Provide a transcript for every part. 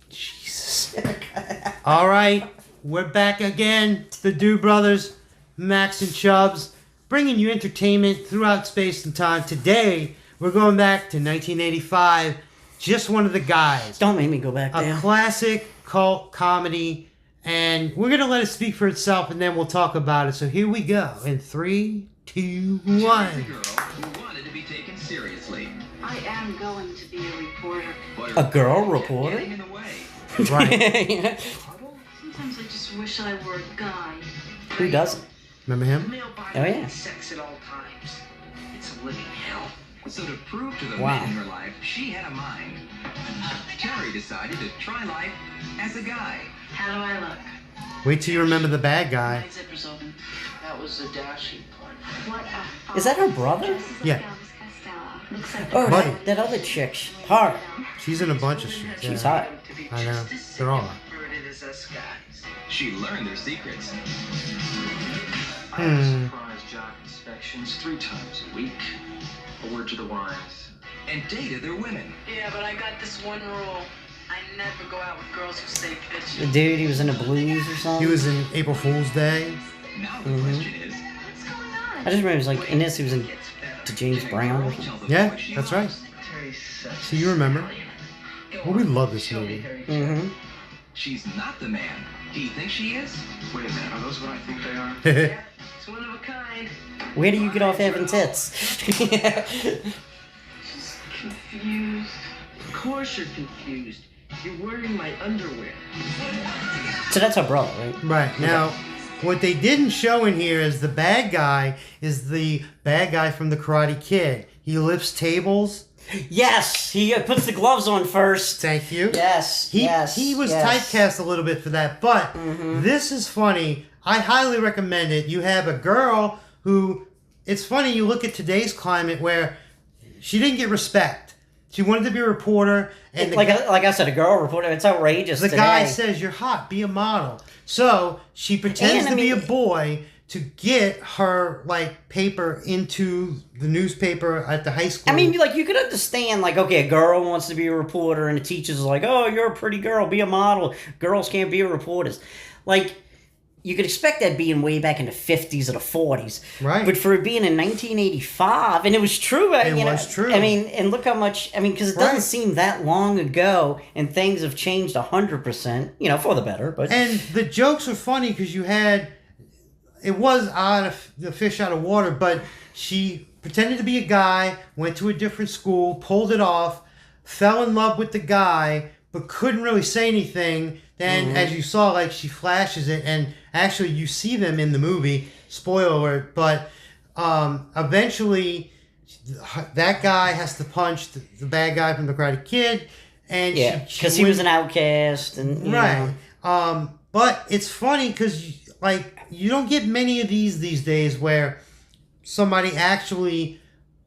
Jesus. All right, we're back again. The Dew Brothers, Max and Chubbs, bringing you entertainment throughout space and time. Today, we're going back to 1985. Just One of the Guys. Don't make me go back there. A classic cult comedy, and we're gonna let it speak for itself, and then we'll talk about it. So here we go. In 3, 2, 1. Girl who wanted to be taken seriously. I am going to be a reporter. But A girl kept reporter? getting in the way. Right. Yeah. Sometimes I just wish I were a guy. Who doesn't? Remember him? Male body Oh, yeah. needs sex at all times. It's a living hell. So to prove to the Wow. men in her life she had a mind, Terry decided to try life as a guy. How do I look? Wait till you remember the bad guy. My zipper's open. That was the dashing part. What a Is that her brother? Yeah. Looks like Oh, Buddy. that other chick. Hard. She's in a bunch of shit. She's Yeah. hot. To be I know. just as They're all sick hot. and perverted as us guys. She learned their secrets. I have surprise job inspections 3 times a week. A word to the wise. And dated their women. Yeah, but I got this one rule. I never go out with girls who say The bitch. dude, he was in the blues or something. He was in April Fool's Day. Now the question is, What's going on? I just remember he was like in this. He was in Gets better. to James can a Brown girl or something. tell the Yeah, boy she that's right. loves? Terry's such So you remember. Go Well, we on, love this show me, movie. Harry. Mm-hmm. She's not the man he thinks she is. Wait a minute, are those what I think they are? Yeah, it's one of a kind. Where do you get off having tits? Just confused. Of course you're confused. You're wearing my underwear. So that's her brother, right? Right. Now, what they didn't show in here is the bad guy is the bad guy from the Karate Kid. He lifts tables. Yes, he puts the gloves on first. Thank you. Yes, He yes. he was yes. typecast a little bit for that, but this is funny. I highly recommend it. You have a girl who, it's funny, you look at today's climate where she didn't get respect. She wanted to be a reporter, and Like I said, a girl reporter. It's outrageous. the today. guy says, "You're hot, be a model." So she pretends And, I to be a mean- boy to get her like paper into the newspaper at the high school. I mean, like, you could understand, like, okay, a girl wants to be a reporter, and the teacher's like, oh, you're a pretty girl, be a model. Girls can't be reporters. Like, you could expect that being way back in the 50s or the 40s. Right. But for it being in 1985, and it was true. It was true. I mean, and look how much, I mean, because it doesn't Right. seem that long ago, and things have changed 100%, for the better. But and the jokes are funny because you had, it was out of the fish out of water, but she pretended to be a guy, went to a different school, pulled it off, fell in love with the guy, but couldn't really say anything. Then, as you saw, like, she flashes it, and actually you see them in the movie. Spoiler alert, but eventually that guy has to punch the bad guy from the Karate Kid, and yeah, she because he was wins- an outcast, and, right. But it's funny because, like, you don't get many of these days where somebody actually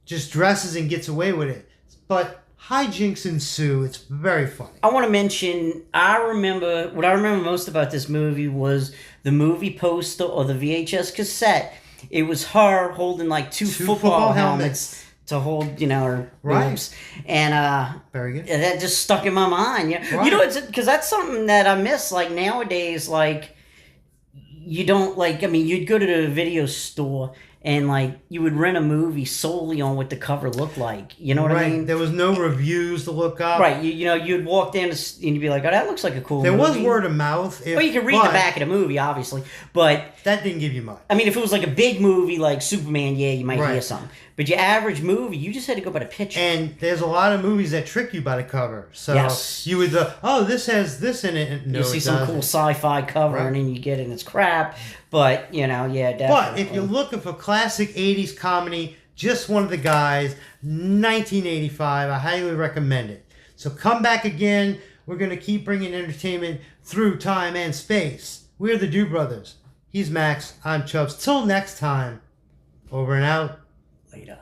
just dresses and gets away with it. But hijinks ensue. It's very funny. I want to mention, what I remember most about this movie was the movie poster or the VHS cassette. It was her holding like two football helmets to hold, her Right. boobs. And Very good. that just stuck in my mind. Right. It's because that's something that I miss. Like nowadays, like you don't like. I mean, you'd go to the video store and like you would rent a movie solely on what the cover looked like. You know what Right. I mean? There was no reviews to look up. Right. You'd walk down and you'd be like, oh, that looks like a cool There movie. was word of mouth. Well, you could read the back of the movie, obviously, but That didn't give you much. I mean, if it was like a big movie like Superman, yeah, you might Right. hear something. But your average movie, you just had to go by the picture. And there's a lot of movies that trick you by the cover. So Yes. you would, this has this in it. And no, you see it some doesn't. cool sci-fi cover, Right. and then you get it, and it's crap. But yeah, definitely. But if you're looking for classic 80s comedy, Just One of the Guys, 1985, I highly recommend it. So come back again. We're going to keep bringing entertainment through time and space. We're the Dew Brothers. He's Max. I'm Chubbs. Till next time, over and out. later.